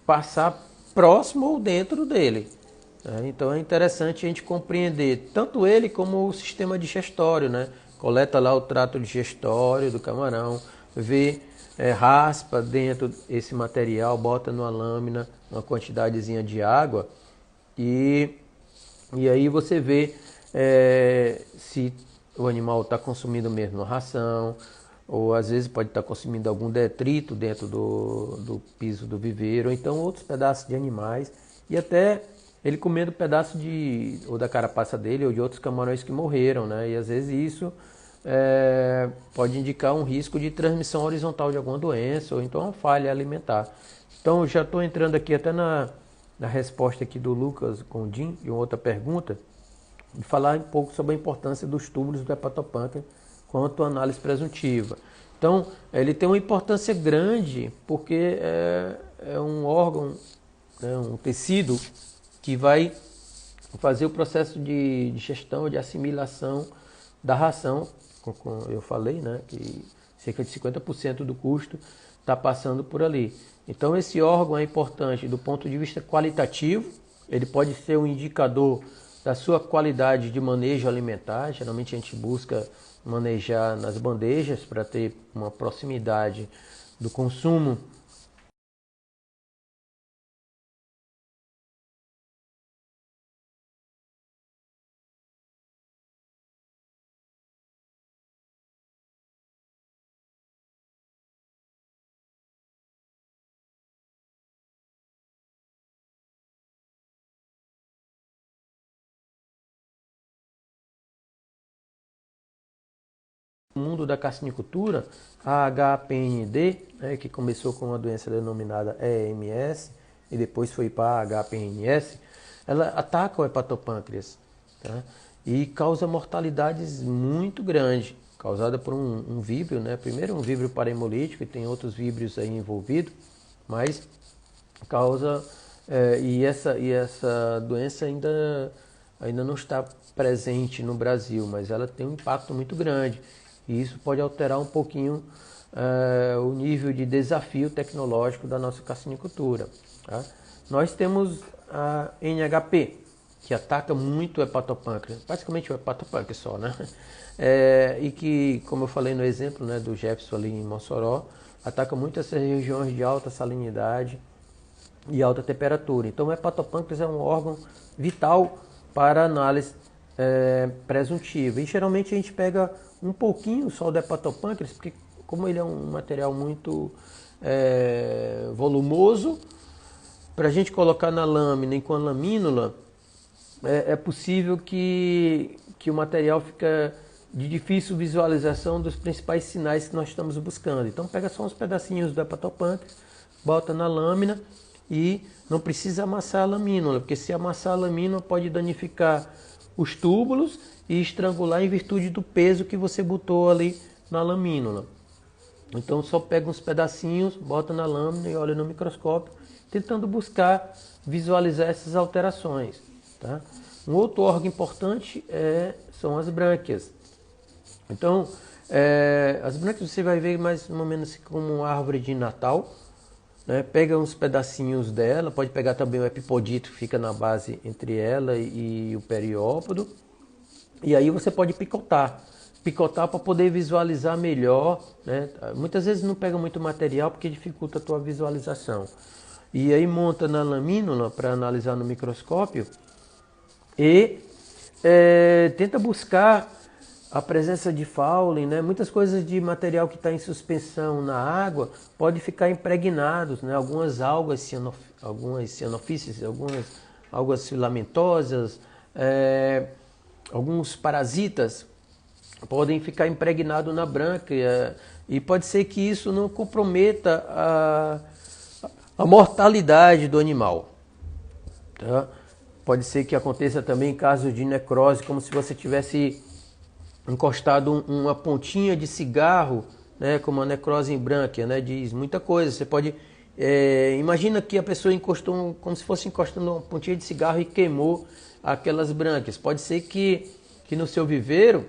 passar próximo ou dentro dele. Né? Então é interessante a gente compreender tanto ele como o sistema digestório. Né? Coleta lá o trato digestório do camarão, vê, raspa dentro esse material, bota numa lâmina uma quantidadezinha de água, e aí você vê se o animal está consumindo mesmo a ração, ou às vezes pode estar consumindo algum detrito dentro do piso do viveiro, ou então outros pedaços de animais, e até ele comendo pedaço ou da carapaça dele ou de outros camarões que morreram, né? E às vezes isso pode indicar um risco de transmissão horizontal de alguma doença, ou então uma falha alimentar. Então já estou entrando aqui até na resposta aqui do Lucas Gondim, de uma outra pergunta, de falar um pouco sobre a importância dos túbulos do hepatopâncreas quanto à análise presuntiva. Então, ele tem uma importância grande, porque é um órgão, né, um tecido que vai fazer o processo de digestão, de assimilação da ração. Como eu falei, né, que cerca de 50% do custo está passando por ali. Então, esse órgão é importante do ponto de vista qualitativo. Ele pode ser um indicador da sua qualidade de manejo alimentar. Geralmente a gente busca manejar nas bandejas para ter uma proximidade do consumo no mundo da carcinicultura. A HPND, né, que começou com uma doença denominada EMS e depois foi para a HPNS, ela ataca o hepatopâncreas, tá? E causa mortalidades muito grandes, causada por um víbrio, né? Primeiro um víbrio parahemolítico, e tem outros víbrios aí envolvidos, mas causa, e essa doença ainda não está presente no Brasil, mas ela tem um impacto muito grande, e isso pode alterar um pouquinho o nível de desafio tecnológico da nossa carcinicultura. Tá? Nós temos a NHP, que ataca muito o hepatopâncreas, basicamente o hepatopâncreas só, né? E que, como eu falei no exemplo, né, do Jefferson ali em Mossoró, ataca muito essas regiões de alta salinidade e alta temperatura. Então o hepatopâncreas é um órgão vital para análise presuntiva. E geralmente a gente pega um pouquinho só do hepatopâncreas, porque como ele é um material muito volumoso, para a gente colocar na lâmina e com a lamínula, é possível que o material fica de difícil visualização dos principais sinais que nós estamos buscando. Então pega só uns pedacinhos do hepatopâncreas, bota na lâmina e não precisa amassar a lamínula, porque se amassar a lamínula pode danificar os túbulos e estrangular em virtude do peso que você botou ali na lamínula. Então só pega uns pedacinhos, bota na lâmina e olha no microscópio, tentando buscar visualizar essas alterações. Tá? Um outro órgão importante são as brânquias. Então, as brânquias você vai ver mais ou menos como uma árvore de Natal. Né? Pega uns pedacinhos dela, pode pegar também o epipodito que fica na base entre ela e o periópodo. E aí você pode picotar para poder visualizar melhor. Né? Muitas vezes não pega muito material porque dificulta a tua visualização. E aí monta na lamínula para analisar no microscópio e tenta buscar a presença de fouling, né? Muitas coisas de material que está em suspensão na água pode ficar impregnados, né? Algumas algas, algumas cianofícies, algumas algas filamentosas, alguns parasitas podem ficar impregnados na brânquia e pode ser que isso não comprometa a mortalidade do animal. Tá? Pode ser que aconteça também em casos de necrose, como se você tivesse encostado uma pontinha de cigarro, né, como a necrose em brânquia, né, diz muita coisa. Você pode imagina que a pessoa encostou como se fosse encostando uma pontinha de cigarro e queimou aquelas brânquias. Pode ser que no seu viveiro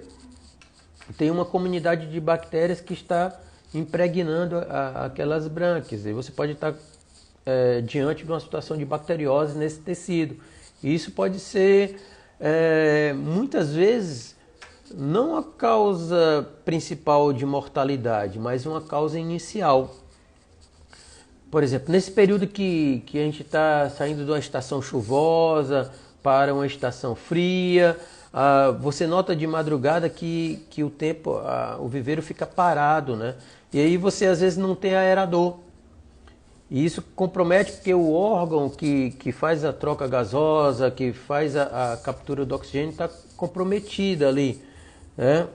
tem uma comunidade de bactérias que está impregnando aquelas brânquias e você pode estar diante de uma situação de bacteriose nesse tecido. E isso pode ser muitas vezes não a causa principal de mortalidade, mas uma causa inicial. Por exemplo, nesse período que a gente está saindo de uma estação chuvosa para uma estação fria, você nota de madrugada que o tempo, o viveiro fica parado, né? E aí você às vezes não tem aerador. E isso compromete porque o órgão que faz a troca gasosa, que faz a captura do oxigênio está comprometido ali. Né?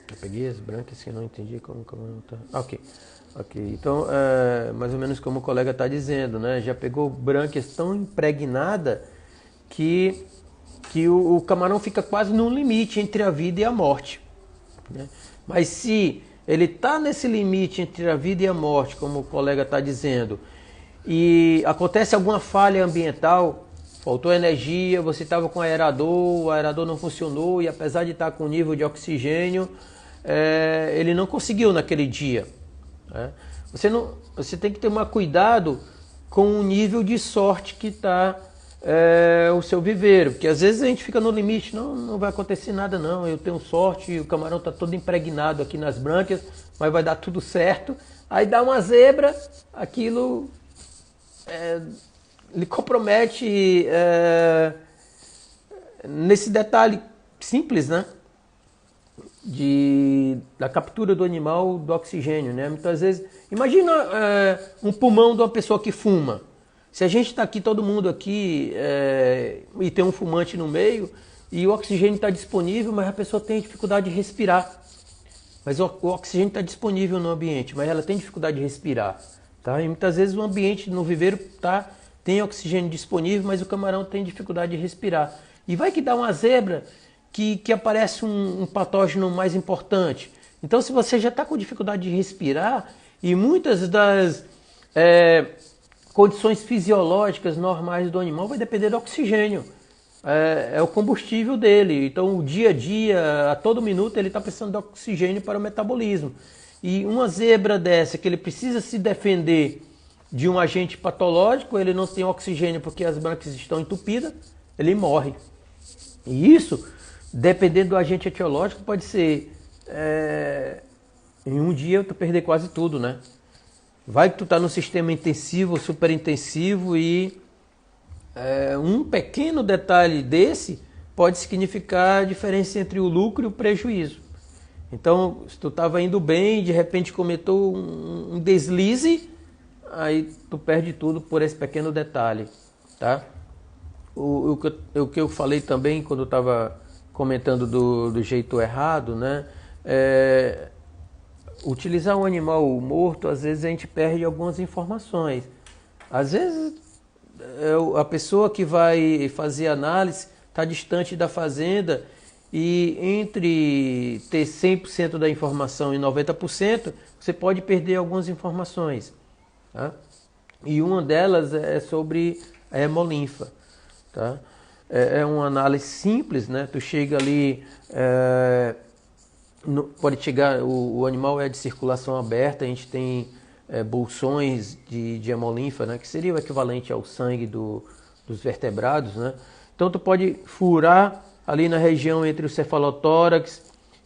Eu peguei as brânquias que eu não entendi como tá. Ok. Então, mais ou menos como o colega está dizendo, né? Já pegou brânquias tão impregnada que o camarão fica quase no limite entre a vida e a morte. Né? Mas se ele está nesse limite entre a vida e a morte, como o colega está dizendo, e acontece alguma falha ambiental, faltou energia, você estava com o aerador não funcionou e apesar de estar com nível de oxigênio, ele não conseguiu naquele dia. Né? Você tem que ter cuidado com o nível de sorte que está o seu viveiro, porque às vezes a gente fica no limite, não vai acontecer nada não, eu tenho sorte, o camarão está todo impregnado aqui nas brânquias, mas vai dar tudo certo. Aí dá uma zebra, aquilo lhe compromete nesse detalhe simples, né? Da captura do animal do oxigênio, né? Muitas vezes, imagina um pulmão de uma pessoa que fuma. Se a gente está aqui, todo mundo aqui, e tem um fumante no meio, e o oxigênio está disponível, mas a pessoa tem dificuldade de respirar. Mas o oxigênio está disponível no ambiente, mas ela tem dificuldade de respirar. Tá? E muitas vezes o ambiente no viveiro tem oxigênio disponível, mas o camarão tem dificuldade de respirar. E vai que dá uma zebra que aparece um patógeno mais importante. Então, se você já está com dificuldade de respirar, e muitas das condições fisiológicas normais do animal vai depender do oxigênio. É o combustível dele. Então, o dia a dia, a todo minuto, ele está precisando de oxigênio para o metabolismo. E uma zebra dessa, que ele precisa se defender de um agente patológico, ele não tem oxigênio porque as brânquias estão entupidas, ele morre. E isso, dependendo do agente etiológico, pode ser em um dia tu perder quase tudo, né? Vai que tu tá no sistema intensivo, super intensivo e um pequeno detalhe desse pode significar a diferença entre o lucro e o prejuízo. Então, se tu estava indo bem, de repente cometeu um deslize, aí tu perde tudo por esse pequeno detalhe, tá? O que eu falei também quando eu estava comentando do jeito errado, né? Utilizar um animal morto, às vezes a gente perde algumas informações. Às vezes a pessoa que vai fazer análise está distante da fazenda e entre ter 100% da informação e 90%, você pode perder algumas informações. Tá? E uma delas é sobre a hemolinfa. Tá? É uma análise simples, né? Tu chega ali, pode chegar, o animal é de circulação aberta, a gente tem bolsões de hemolinfa, né? Que seria o equivalente ao sangue dos vertebrados, né? Então tu pode furar ali na região entre o cefalotórax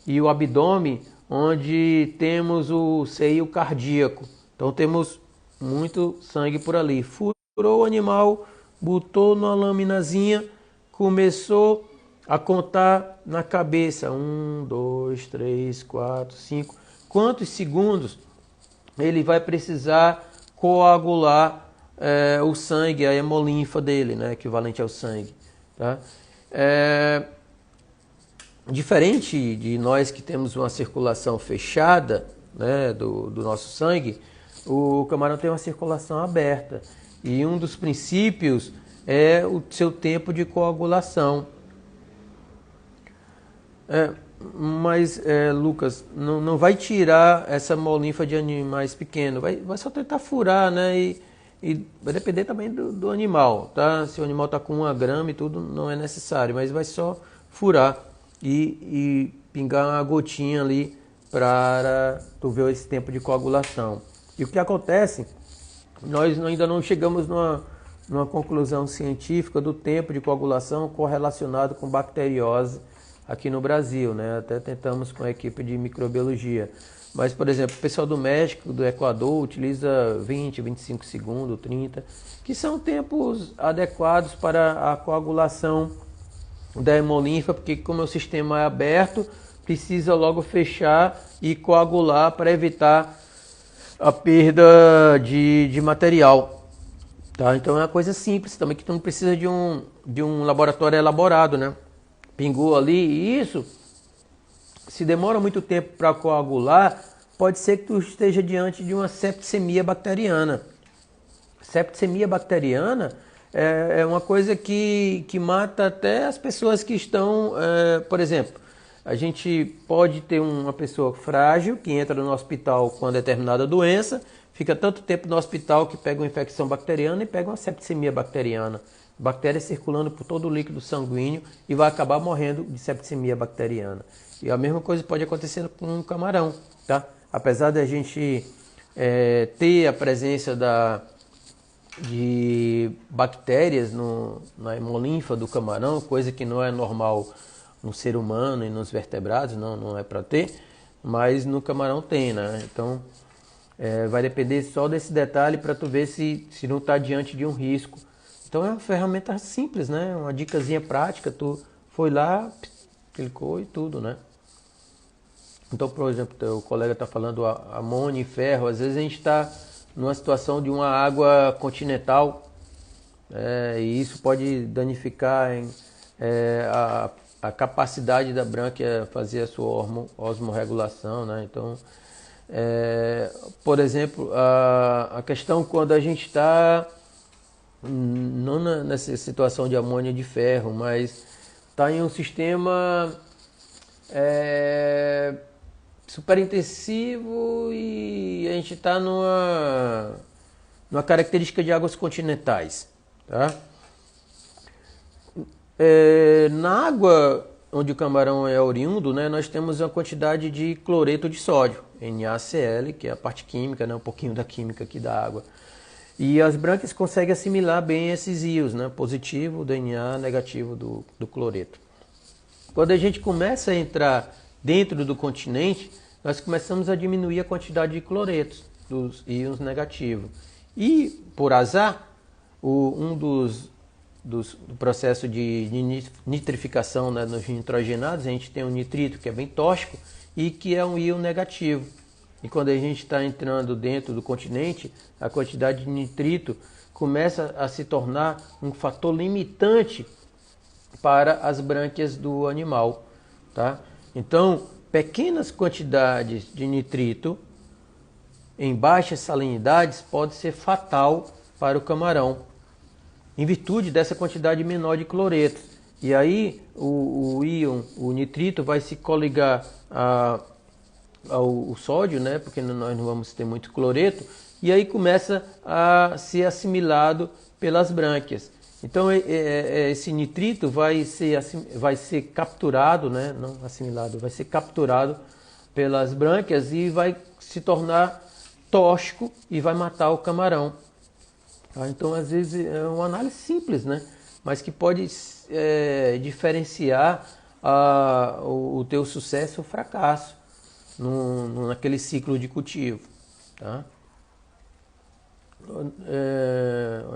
e o abdômen, onde temos o seio cardíaco. Então temos muito sangue por ali. Furou o animal, botou numa laminazinha, começou a contar na cabeça. 1, 2, 3, 4, 5. Quantos segundos ele vai precisar coagular o sangue, a hemolinfa dele, né, equivalente ao sangue. Tá? Diferente de nós que temos uma circulação fechada, né, do nosso sangue, o camarão tem uma circulação aberta. E um dos princípios é o seu tempo de coagulação. Mas, Lucas, não vai tirar essa hemolinfa de animais pequenos, vai só tentar furar, né? E vai depender também do animal, tá? Se o animal está com 1 grama e tudo, não é necessário, mas vai só furar e pingar uma gotinha ali para tu ver esse tempo de coagulação. E o que acontece, nós ainda não chegamos numa conclusão científica do tempo de coagulação correlacionado com bacteriose aqui no Brasil, né? Até tentamos com a equipe de microbiologia. Mas, por exemplo, o pessoal do México, do Equador, utiliza 20, 25 segundos, 30, que são tempos adequados para a coagulação da hemolinfa, porque como o sistema é aberto, precisa logo fechar e coagular para evitar a perda de material. Tá? Então é uma coisa simples também, que tu não precisa de um laboratório elaborado, né? Pingou ali e isso, se demora muito tempo para coagular, pode ser que tu esteja diante de uma septicemia bacteriana. Septicemia bacteriana é uma coisa que mata até as pessoas que estão, por exemplo, a gente pode ter uma pessoa frágil que entra no hospital com uma determinada doença, fica tanto tempo no hospital que pega uma infecção bacteriana e pega uma septicemia bacteriana. Bactérias circulando por todo o líquido sanguíneo e vai acabar morrendo de septicemia bacteriana. E a mesma coisa pode acontecer com um camarão, tá? Apesar da gente ter a presença de bactérias na hemolinfa do camarão, coisa que não é normal no ser humano e nos vertebrados, não é para ter, mas no camarão tem, né? Então vai depender só desse detalhe para tu ver se não está diante de um risco. Então é uma ferramenta simples, né? Uma dicasinha prática, tu foi lá, clicou e tudo, né? Então, por exemplo, o colega está falando amônia e ferro, às vezes a gente está numa situação de uma água continental, e isso pode danificar a capacidade da brânquia fazer a sua osmorregulação, né? Então, por exemplo, a questão quando a gente está não nessa situação de amônia e de ferro, mas está em um sistema super intensivo e a gente está numa característica de águas continentais. Tá? Na água onde o camarão é oriundo, né, nós temos uma quantidade de cloreto de sódio, NaCl, que é a parte química, né, um pouquinho da química aqui da água. E as brânquias conseguem assimilar bem esses íons, né, positivo do Na, negativo do cloreto. Quando a gente começa a entrar dentro do continente, nós começamos a diminuir a quantidade de cloretos, dos íons negativos. E, por azar, um dos do processo de nitrificação, né, nos nitrogenados, a gente tem um nitrito que é bem tóxico e que é um íon negativo. E quando a gente está entrando dentro do continente, a quantidade de nitrito começa a se tornar um fator limitante para as brânquias do animal, tá? Então, pequenas quantidades de nitrito em baixas salinidades pode ser fatal para o camarão, em virtude dessa quantidade menor de cloreto. E aí o íon, o nitrito, vai se coligar ao sódio, né? Porque nós não vamos ter muito cloreto, e aí começa a ser assimilado pelas brânquias. Então esse nitrito vai ser capturado, né? Não assimilado, vai ser capturado pelas brânquias e vai se tornar tóxico e vai matar o camarão. Então, às vezes, é uma análise simples, né? Mas que pode diferenciar o teu sucesso ou fracasso naquele ciclo de cultivo, tá?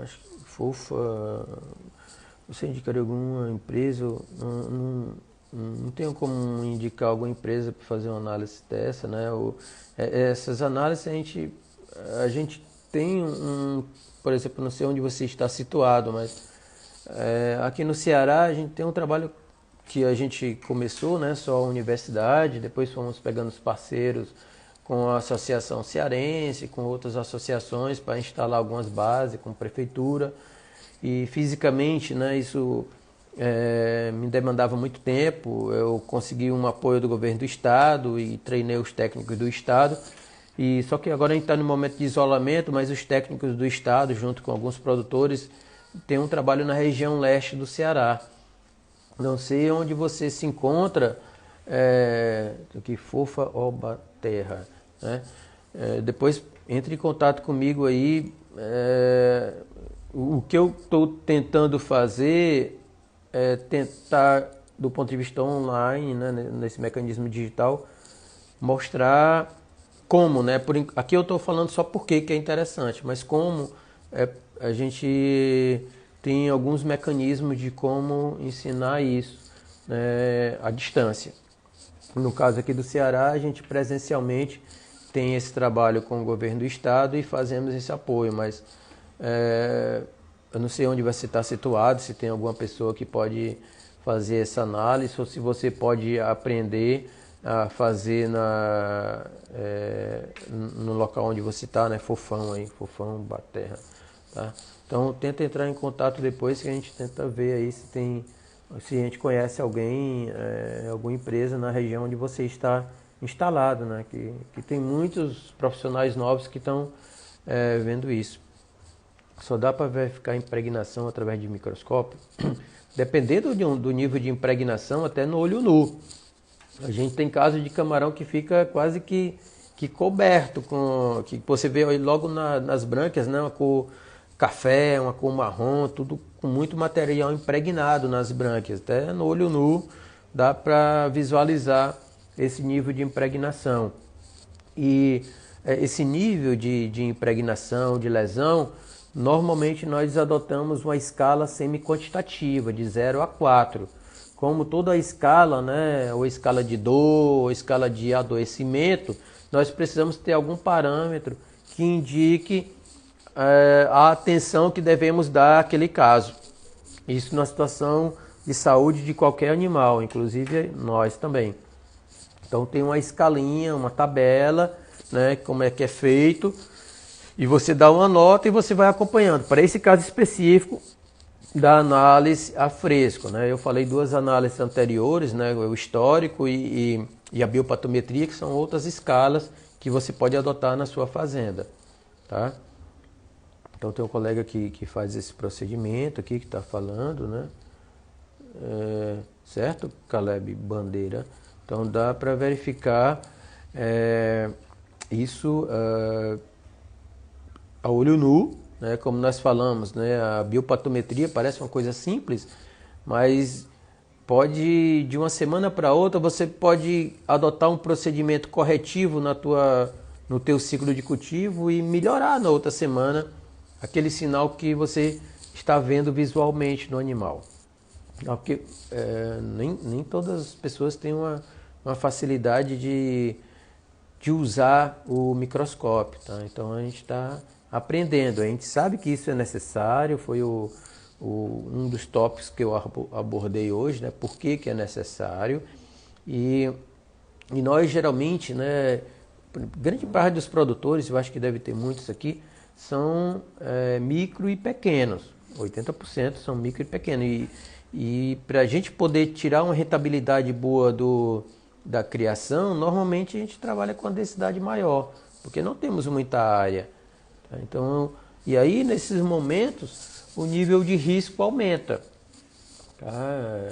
Acho que fofa, você indicaria alguma empresa? Não tenho como indicar alguma empresa para fazer uma análise dessa, né? Essas análises a gente tem por exemplo, não sei onde você está situado, mas aqui no Ceará a gente tem um trabalho que a gente começou, né, só a universidade, depois fomos pegando os parceiros com a Associação Cearense, com outras associações para instalar algumas bases, com a prefeitura, e fisicamente, né, isso me demandava muito tempo. Eu consegui um apoio do governo do estado e treinei os técnicos do estado. E só que agora a gente está no momento de isolamento, mas os técnicos do estado, junto com alguns produtores, têm um trabalho na região leste do Ceará. Não sei onde você se encontra, que fofa oba terra, né? Depois entre em contato comigo aí. O que eu estou tentando fazer é tentar, do ponto de vista online, né, nesse mecanismo digital, mostrar como, né? Aqui eu estou falando só porque que é interessante, mas como a gente tem alguns mecanismos de como ensinar isso, né, à distância. No caso aqui do Ceará, a gente presencialmente tem esse trabalho com o governo do estado e fazemos esse apoio, mas eu não sei onde você está situado, se tem alguma pessoa que pode fazer essa análise ou se você pode aprender a fazer no local onde você está, né? Fofão, Baterra, tá? Então tenta entrar em contato depois, que a gente tenta ver aí se a gente conhece alguém, alguma empresa na região onde você está instalado, né? Que tem muitos profissionais novos que estão vendo isso. Só dá para verificar a impregnação através de microscópio, dependendo do nível de impregnação, até no olho nu. A gente tem casos de camarão que fica quase que coberto, que você vê logo nas brânquias, né? Uma cor café, uma cor marrom, tudo com muito material impregnado nas brânquias. Até no olho nu dá para visualizar esse nível de impregnação. E esse nível de impregnação, de lesão, normalmente nós adotamos uma escala semi-quantitativa, de 0 a 4. Como toda a escala, né, ou escala de dor, ou escala de adoecimento, nós precisamos ter algum parâmetro que indique a atenção que devemos dar àquele caso. Isso na situação de saúde de qualquer animal, inclusive nós também. Então tem uma escalinha, uma tabela, né, como é que é feito, e você dá uma nota e você vai acompanhando. Para esse caso específico da análise a fresco, né? Eu falei duas análises anteriores, né? O histórico e a biopatometria, que são outras escalas que você pode adotar na sua fazenda, tá? Então tem um colega que faz esse procedimento aqui, que está falando, né? Certo, Caleb Bandeira? Então dá para verificar isso a olho nu, né? Como nós falamos, né? A biopatometria parece uma coisa simples, mas pode, de uma semana para outra, você pode adotar um procedimento corretivo no teu ciclo de cultivo e melhorar na outra semana aquele sinal que você está vendo visualmente no animal. Porque nem todas as pessoas têm uma facilidade de usar o microscópio, tá? Então a gente está aprendendo, a gente sabe que isso é necessário, foi um dos tópicos que eu abordei hoje, né? Por que é necessário, e nós geralmente, né, grande parte dos produtores, eu acho que deve ter muitos aqui, são micro e pequenos, 80% são micro e pequenos, e para a gente poder tirar uma rentabilidade boa da criação, normalmente a gente trabalha com a densidade maior, porque não temos muita área. Tá? Então, e aí nesses momentos o nível de risco aumenta. Tá?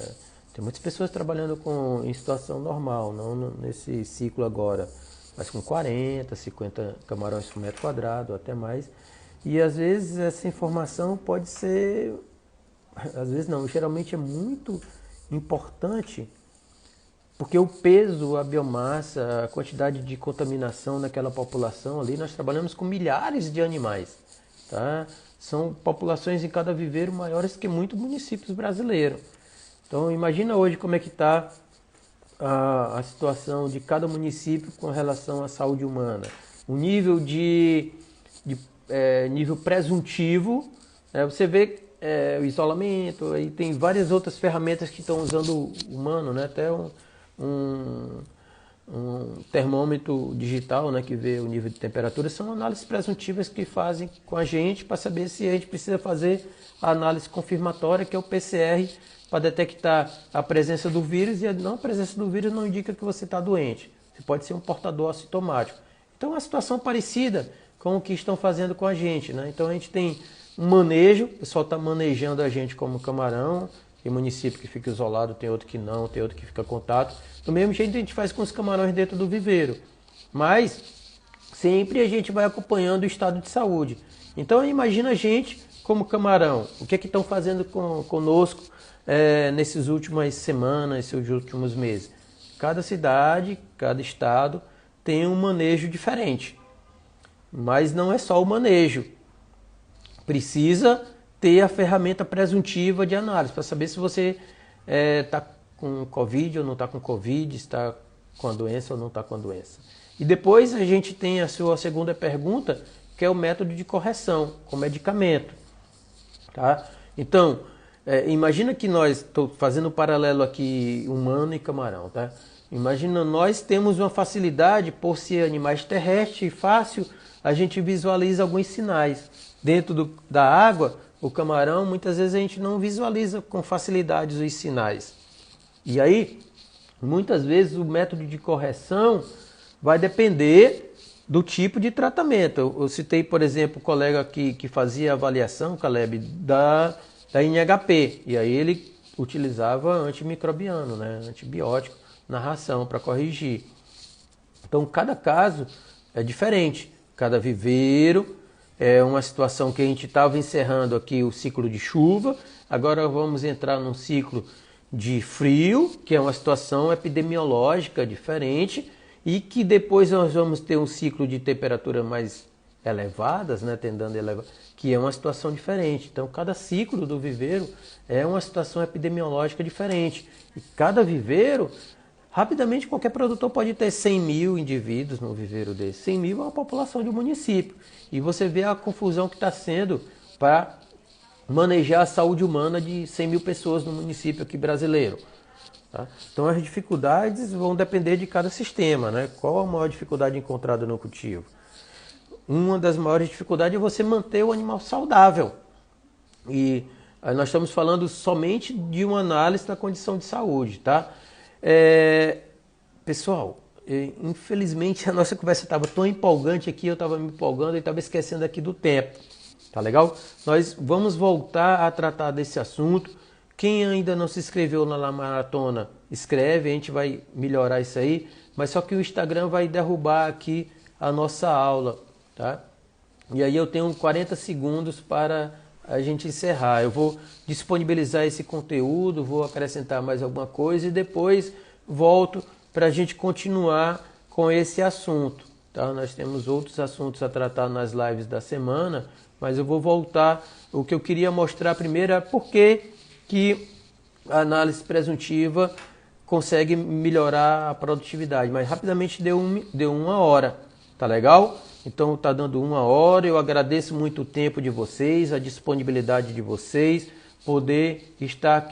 Tem muitas pessoas trabalhando em situação normal, não nesse ciclo agora, mas com 40, 50 camarões por metro quadrado, até mais. E às vezes essa informação pode ser, às vezes não, geralmente é muito importante, porque o peso, a biomassa, a quantidade de contaminação naquela população ali, nós trabalhamos com milhares de animais. Tá? São populações em cada viveiro maiores que muitos municípios brasileiros. Então imagina hoje como é que está a situação de cada município com relação à saúde humana. O nível nível presuntivo, você vê o isolamento, aí tem várias outras ferramentas que estão usando o humano, né? Até um termômetro digital, né, que vê o nível de temperatura, são análises presuntivas que fazem com a gente para saber se a gente precisa fazer a análise confirmatória, que é o PCR, para detectar a presença do vírus, e a não presença do vírus não indica que você está doente. Você pode ser um portador assintomático. Então é uma situação parecida com o que estão fazendo com a gente, né? Então a gente tem um manejo, o pessoal está manejando a gente como camarão, tem município que fica isolado, tem outro que não, tem outro que fica contato. Do mesmo jeito a gente faz com os camarões dentro do viveiro. Mas sempre a gente vai acompanhando o estado de saúde. Então imagina a gente como camarão. O que é que estão fazendo conosco nessas últimas semanas, nesses últimos meses? Cada cidade, cada estado tem um manejo diferente. Mas não é só o manejo. Precisa ter a ferramenta presuntiva de análise para saber se você está com Covid ou não está com Covid, está com a doença ou não está com a doença. E depois a gente tem a sua segunda pergunta, que é o método de correção, com medicamento. Tá? Então, imagina que nós, estou fazendo um paralelo aqui humano e camarão, tá? Imagina, nós temos uma facilidade, por ser animais terrestres, fácil, a gente visualiza alguns sinais. Dentro da água, o camarão, muitas vezes a gente não visualiza com facilidade os sinais. E aí, muitas vezes o método de correção vai depender do tipo de tratamento. Eu citei, por exemplo, o colega aqui que fazia avaliação, Caleb, da NHP. E aí ele utilizava antimicrobiano, né, antibiótico na ração para corrigir. Então, cada caso é diferente. Cada viveiro é uma situação que a gente estava encerrando aqui o ciclo de chuva. Agora vamos entrar num ciclo de frio, que é uma situação epidemiológica diferente, e que depois nós vamos ter um ciclo de temperatura mais elevadas, né, tendendo a elevar, que é uma situação diferente. Então, cada ciclo do viveiro é uma situação epidemiológica diferente. E cada viveiro, rapidamente, qualquer produtor pode ter 100 mil indivíduos no viveiro desse. 100 mil é uma população de um município. E você vê a confusão que está sendo para manejar a saúde humana de 100 mil pessoas no município aqui brasileiro. Tá? Então as dificuldades vão depender de cada sistema, né? Qual a maior dificuldade encontrada no cultivo? Uma das maiores dificuldades é você manter o animal saudável. E nós estamos falando somente de uma análise da condição de saúde, tá? Pessoal, infelizmente a nossa conversa estava tão empolgante aqui, eu estava me empolgando e estava esquecendo aqui do tempo. Tá legal? Nós vamos voltar a tratar desse assunto. Quem ainda não se inscreveu na maratona, escreve, a gente vai melhorar isso aí. Mas só que o Instagram vai derrubar aqui a nossa aula, tá? E aí eu tenho 40 segundos para a gente encerrar. Eu vou disponibilizar esse conteúdo, vou acrescentar mais alguma coisa e depois volto para a gente continuar com esse assunto. Tá? Nós temos outros assuntos a tratar nas lives da semana, mas eu vou voltar. O que eu queria mostrar primeiro é por que a análise presuntiva consegue melhorar a produtividade, mas rapidamente deu 1 hora, tá legal? Então tá dando 1 hora, eu agradeço muito o tempo de vocês, a disponibilidade de vocês, poder estar aqui